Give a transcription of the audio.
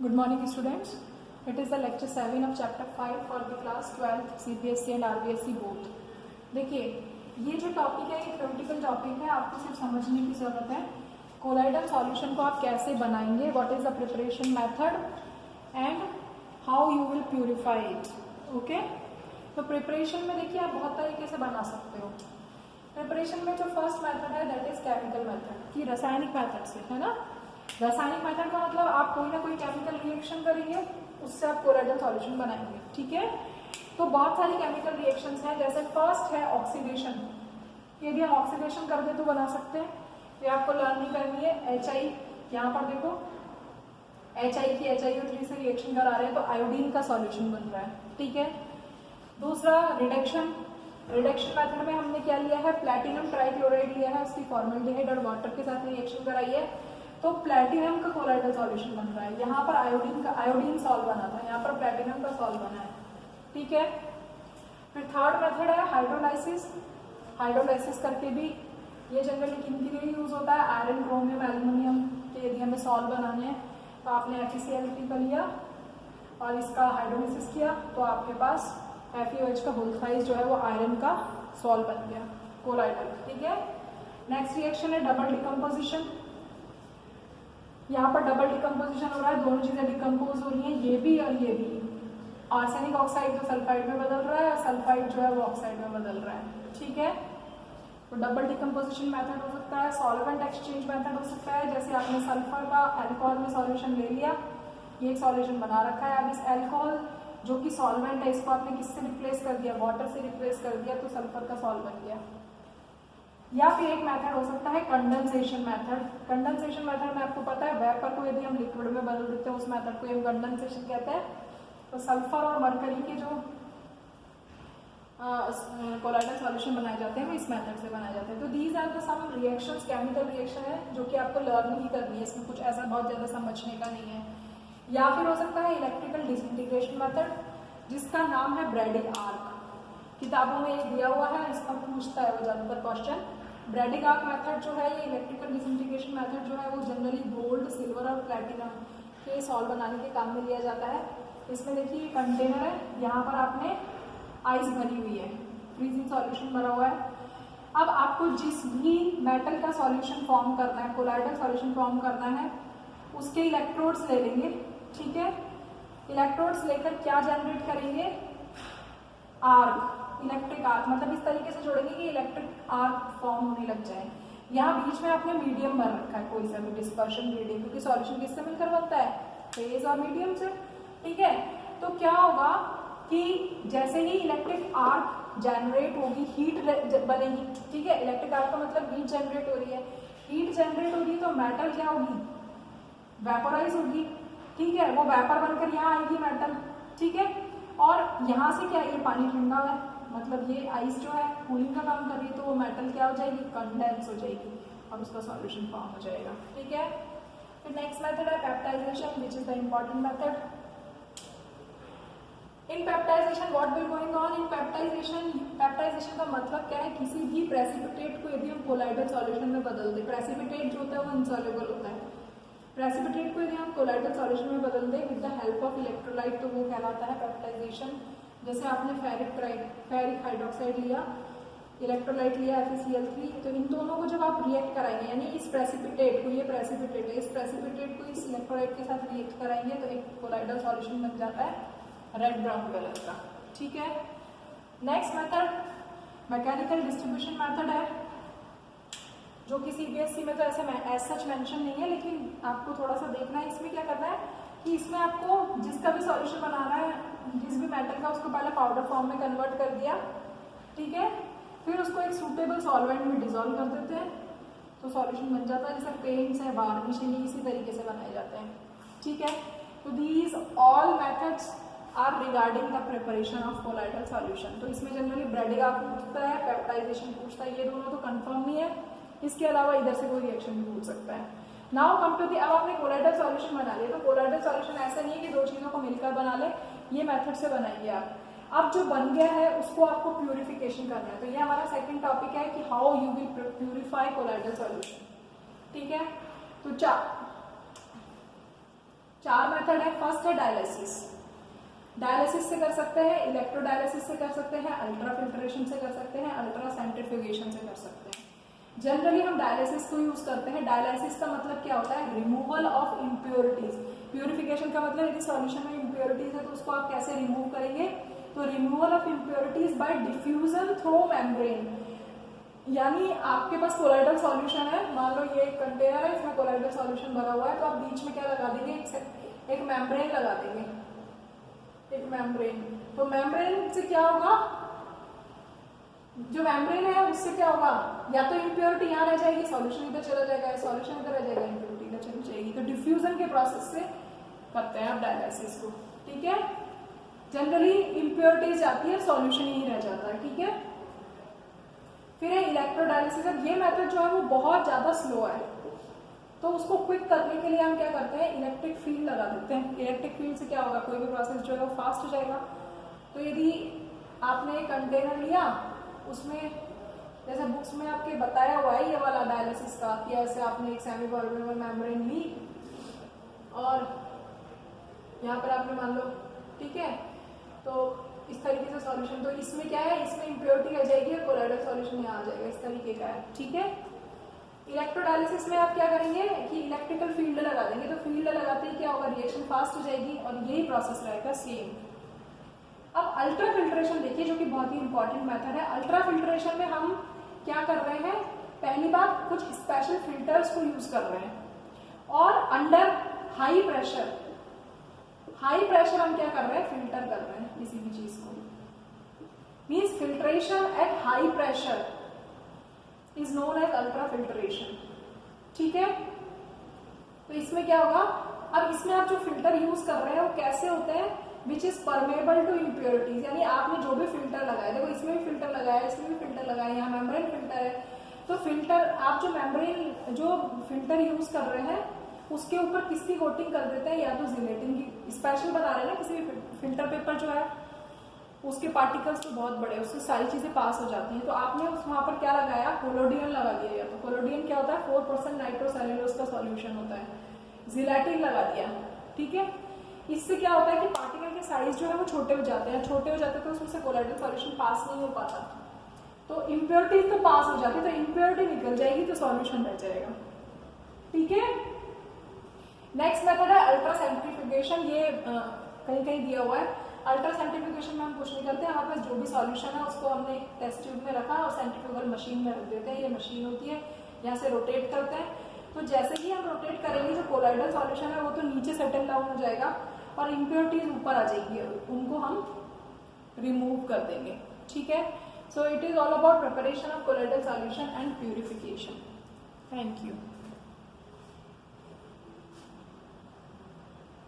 Good morning students. It is the lecture 7 of chapter 5 for the class 12 CBSE and RBSE both. देखिए ये जो topic है ये theoretical topic है, आपको सिर्फ समझने की ज़रूरत है। कोलाइडल सॉल्यूशन को आप कैसे बनाएंगे, what is the preparation method and how you will purify it. Okay, तो प्रिपरेशन में देखिए आप बहुत तरीके से बना सकते हो। प्रिपरेशन में जो फर्स्ट मेथड है दैट इज केमिकल मेथड, कि रासायनिक मेथड से, है ना। रासायनिक मेथड का मतलब आप कोई ना कोई केमिकल रिएक्शन करेंगे, उससे आप कोलाइडल सॉल्यूशन बनाएंगे। ठीक है, तो बहुत सारी केमिकल रिएक्शंस हैं, जैसे फर्स्ट है ऑक्सीडेशन। यदि हम ऑक्सीडेशन कर दे तो बना सकते हैं, ये आपको लर्न नहीं करनी है। HI, यहाँ पर देखो HI की HiO3 से रिएक्शन करा रहे हैं तो आयोडीन का सॉल्यूशन बन रहा है। ठीक है, दूसरा रिडक्शन। रिडक्शन मेथड में हमने क्या लिया है, प्लैटिनम ट्राइक्लोराइड लिया है, उसकी फॉर्मल्डिहाइड और वाटर के साथ रिएक्शन कराई है तो प्लैटिनम का कोलाइडल सॉल्यूशन बन रहा है। यहाँ पर आयोडीन सॉल्व बना था, यहाँ पर प्लैटिनम का सॉल्व बना है। ठीक है, फिर थर्ड मेथड है हाइड्रोलाइसिस। हाइड्रोलाइसिस करके भी ये जनरली किन के लिए यूज होता है, आयरन, क्रोमियम, एल्यूमिनियम के यदि हमें सॉल्व बनाने हैं तो आपने FeCl3 का लिया और इसका हाइड्रोलाइसिस किया तो आपके पास FeOH का होल साइज जो है वो आयरन का सॉल्व बन गया कोलाइडल। ठीक है, नेक्स्ट रिएक्शन है डबल डिकम्पोजिशन। यहाँ पर डबल डिकम्पोजिशन हो रहा है, दोनों चीजें डिकम्पोज हो रही हैं, ये भी और ये भी। आर्सेनिक ऑक्साइड जो सल्फाइड में बदल रहा है और सल्फाइड जो है वो ऑक्साइड में बदल रहा है। ठीक है, तो डबल डिकम्पोजिशन मेथड हो सकता है। सॉल्वेंट एक्सचेंज मेथड हो सकता है, जैसे आपने सल्फर का अल्कोहल में सॉल्यूशन ले लिया, ये एक सॉल्यूशन बना रखा है, अब इस अल्कोहल जो कि सॉल्वेंट है इसको आपने किससे रिप्लेस कर दिया, वाटर से रिप्लेस कर दिया तो सल्फर का सॉल्व बन गया। या फिर एक मेथड हो सकता है कंडेंसेशन मेथड। कंडेंसेशन मेथड में आपको पता है वेपर को यदि हम लिक्विड में बदल देते हैं उस मेथड को हम कंडेंसेशन कहते हैं। तो सल्फर और मरकरी के जो कोलाइडल सॉल्यूशन बनाए जाते हैं वो इस मेथड से बनाए जाते हैं। तो these are the some reactions, chemical reaction है जो कि आपको लर्न ही करनी है, इसमें कुछ ऐसा बहुत ज़्यादा समझने का नहीं है। या फिर हो सकता है इलेक्ट्रिकल डिसइंटीग्रेशन मेथड, जिसका नाम है ब्रैडिग आर्क। किताबों में ये दिया हुआ है, इसका पूछता है वो ज़्यादातर क्वेश्चन। ब्रैडिग आर्क मेथड जो है ये इलेक्ट्रिकल डिसइंटीग्रेशन मेथड जो है वो जनरली गोल्ड, सिल्वर और प्लैटिनम के सॉल्व बनाने के काम में लिया जाता है। इसमें देखिए कंटेनर है, यहाँ पर आपने आइस भरी हुई है, फ्रीजिंग सॉल्यूशन भरा हुआ है। अब आपको जिस भी मेटल का सॉल्यूशन फॉर्म करना है, कोलाइडल सॉल्यूशन फॉर्म करना है, उसके इलेक्ट्रोड्स ले लेंगे। ठीक है, इलेक्ट्रोड्स लेकर क्या जनरेट करेंगे, आर्क, इलेक्ट्रिक आर्क, मतलब इस तरीके से जोड़ेंगे कि इलेक्ट्रिक आर्क फॉर्म होने लग जाए। यहाँ बीच में आपने मीडियम भर रखा है, कोई सा भी डिस्पर्शन मीडियम, क्योंकि सॉल्यूशन किससे मिलकर बनता है, फेज और मीडियम से। ठीक है, तो क्या होगा कि जैसे ही इलेक्ट्रिक आर्क जनरेट होगी, हीट बनेगी। ठीक है, इलेक्ट्रिक आर्क का मतलब हीट जनरेट हो रही है, हीट जनरेट होगी तो मेटल क्या होगी, वेपोराइज होगी। ठीक है, वो वेपर बनकर यहाँ आएगी मेटल। ठीक है, और यहाँ से क्या, ये पानी ठंडा है, मतलब ये आइस जो है कूलिंग का काम कर रही है, तो वो मेटल क्या हो जाएगी, कंडेंस हो जाएगी और उसका सॉल्यूशन फॉर्म हो जाएगा। ठीक है, फिर नेक्स्ट मेथड है peptization, which is the important method. In peptization what will going on in peptization. Peptization का मतलब क्या है, किसी भी प्रेसिपिटेट को यदि हम कोलाइडल सॉल्यूशन में बदल दें, प्रेसिपिटेट जो होता है वो इनसॉल्युबल होता है, प्रेसिपिटेट को यदि हम कोलाइडल सॉल्यूशन में बदल दें with the help of electrolyte तो वो कहलाता है पेप्टाइजेशन। जैसे आपने फेरिक हाइड्रोक्साइड लिया, इलेक्ट्रोलाइट लिया FeCl3, तो इन दोनों को जब आप रिएक्ट कराएंगे, यानी इस प्रेसिपिटेट को, ये प्रेसिपिटेट है, इस प्रेसिपिटेट को इस इलेक्ट्रोलाइट के साथ रिएक्ट कराएंगे तो एक कोलाइडल सॉल्यूशन बन जाता है रेड ब्राउन कलर का। ठीक है, next method mechanical distribution method है, जो कि CBSE में तो ऐसे एज सच मेंशन नहीं है, लेकिन आपको थोड़ा सा देखना है। इसमें क्या करना है कि इसमें आपको जिसका भी सॉल्यूशन बनाना है, जिस भी मेटल का, उसको पहले पाउडर फॉर्म में कन्वर्ट कर दिया। ठीक है, फिर उसको एक सूटेबल सॉल्वेंट में डिजोल्व कर देते हैं तो सॉल्यूशन बन जाता है। जैसे पेंट्स है, वार्निश है, इसी तरीके से बनाए जाते हैं। ठीक है, तो these all methods are regarding the preparation of colloidal solution. तो इसमें जनरली ब्रैडिग आर्क पूछता है, पेप्टाइजेशन पूछता है, ये दोनों तो कंफर्म ही है, इसके अलावा इधर से कोई रिएक्शन भी पूछ सकता है। नाउ कम टू दी, अब आपने कोलाइडल सॉल्यूशन बना लिया, तो कोलाइडल सॉल्यूशन ऐसा नहीं है कि दो चीजों को मिलकर बना ले, ये मेथड से बनाइए आप। अब जो बन गया है उसको आपको प्यूरिफिकेशन करना है, तो ये हमारा सेकंड टॉपिक है कि how you will purify colloidal solution. ठीक है, तो चार मेथड मेथड है, फर्स्ट है डायलिसिस। डायलिसिस से कर सकते हैं, इलेक्ट्रोडायलिसिस से कर सकते हैं, अल्ट्रा फिल्ट्रेशन से कर सकते हैं, अल्ट्रा सेंट्रीफ्यूगेशन से कर सकते हैं। जनरली हम डायलिसिस को यूज करते हैं। डायलिसिस का मतलब क्या होता है? Removal of impurities. प्यूरिफिकेशन का मतलब यदि सॉल्यूशन में इम्प्योरिटीज है तो उसको आप कैसे रिमूव करेंगे? तो removal of impurities bye diffusion through membrane. यानी आपके पास कोलाइडल सॉल्यूशन है, मान लो ये एक कंटेनर है, इसमें कोलाइडल सॉल्यूशन भरा हुआ है, तो आप बीच में क्या लगा देंगे? एक मेम्ब्रेन लगा देंगे, एक मेम्ब्रेन। तो मेम्ब्रेन से क्या होगा? जो मेम्ब्रेन है उससे क्या होगा? या तो इम्प्योरिटी यहाँ रह जाएगी, सॉल्यूशन इधर चला जाएगा, सॉल्यूशन इधर रह जाएगा, इम्प्योरिटी इधर चली जाएगी। तो डिफ्यूजन के प्रोसेस से करते हैं आप डायलिसिस को, ठीक है। जनरली इम्प्योरिटीज जाती है, सॉल्यूशन ही रह जाता है, ठीक है। फिर है इलेक्ट्रोडायलिसिस। ये मेथड जो है वो बहुत ज्यादा स्लो है, तो उसको क्विक करने के लिए हम क्या करते हैं? इलेक्ट्रिक फील्ड लगा देते हैं। इलेक्ट्रिक फील्ड से क्या होगा? कोई भी प्रोसेस जो है वो फास्ट हो जाएगा। तो यदि आपने एक कंटेनर लिया, उसमें जैसे बुक्स में आपके बताया हुआ है ये वाला डायलिसिस का कि ऐसे आपने एक सेमी परमेबल मेम्ब्रेन ली और यहाँ पर आपने मान लो, ठीक है, तो इस तरीके से सॉल्यूशन, तो इसमें क्या है? इसमें इम्प्योरिटी आ जाएगी और कोलाइडल सॉल्यूशन यहाँ आ जाएगा, इस तरीके का है, ठीक है। इलेक्ट्रोडायलिसिस में आप क्या करेंगे कि इलेक्ट्रिकल फील्ड लगा देंगे। तो फील्ड लगाते ही क्या होगा? रिएक्शन फास्ट हो जाएगी और यही प्रोसेस रहेगा सेम। अब अल्ट्रा फिल्ट्रेशन देखिए, जो कि बहुत ही इंपॉर्टेंट मेथड है। अल्ट्रा फिल्ट्रेशन में हम क्या कर रहे हैं? पहली बात, कुछ स्पेशल फिल्टर्स को यूज कर रहे हैं और अंडर हाई प्रेशर, हम क्या कर रहे हैं? फिल्टर कर रहे हैं किसी भी चीज को। Means filtration at high pressure is known as ultra filtration, ठीक है। तो इसमें क्या होगा? अब इसमें आप जो फिल्टर यूज कर रहे हैं वो कैसे होते हैं? Which is permeable to impurities. यानी आपने जो भी फिल्टर लगाया, देखो इसमें भी फिल्टर लगाया, इसमें भी फिल्टर लगाया, यहाँ मेम्ब्रेन फिल्टर है, तो फिल्टर आप जो मेम्ब्रेन जो फिल्टर यूज कर रहे हैं उसके ऊपर किसकी कोटिंग कर देते हैं? या तो जिलेटिन की। स्पेशल बता रहे हैं ना, किसी भी फिल्टर पेपर जो है उसके पार्टिकल्स तो बहुत बड़े, उससे सारी चीजें पास हो जाती हैं। तो आपने वहां पर क्या लगाया? कोलोडियन लगा दिया। या तो कोलोडियन क्या होता है? 4% नाइट्रोसेल्यूलोज का सॉल्यूशन होता है। जिलेटिन लगा दिया, ठीक है। इससे क्या होता है कि पार्टिकल के साइज जो है वो छोटे हो जाते हैं, छोटे हो जाते हैं तो उसमें से कोलाइडल सॉल्यूशन पास नहीं हो पाता, तो इम्प्योरिटी तो पास हो जाती है, तो इम्प्योरिटी निकल जाएगी तो सॉल्यूशन रह जाएगा, ठीक है। नेक्स्ट मेथड है अल्ट्रा सेंट्रीफ्यूगेशन। ये कहीं कहीं दिया हुआ है। अल्ट्रा सेंट्रीफ्यूगेशन में हम कुछ नहीं करते, हमारे पास जो भी सॉल्यूशन है उसको हमने एक टेस्ट ट्यूब में रखा और सेंट्रीफ्यूगल मशीन में रख देते हैं। ये मशीन होती है, यहाँ से रोटेट करते हैं, तो जैसे ही हम रोटेट करेंगे जो कोलाइडल सॉल्यूशन है वो तो नीचे सेटल डाउन हो जाएगा और इम्प्योरिटीज ऊपर आ जाएगी, उनको हम रिमूव कर देंगे, ठीक है। So it is all about preparation of colloidal solution and purification. Thank you.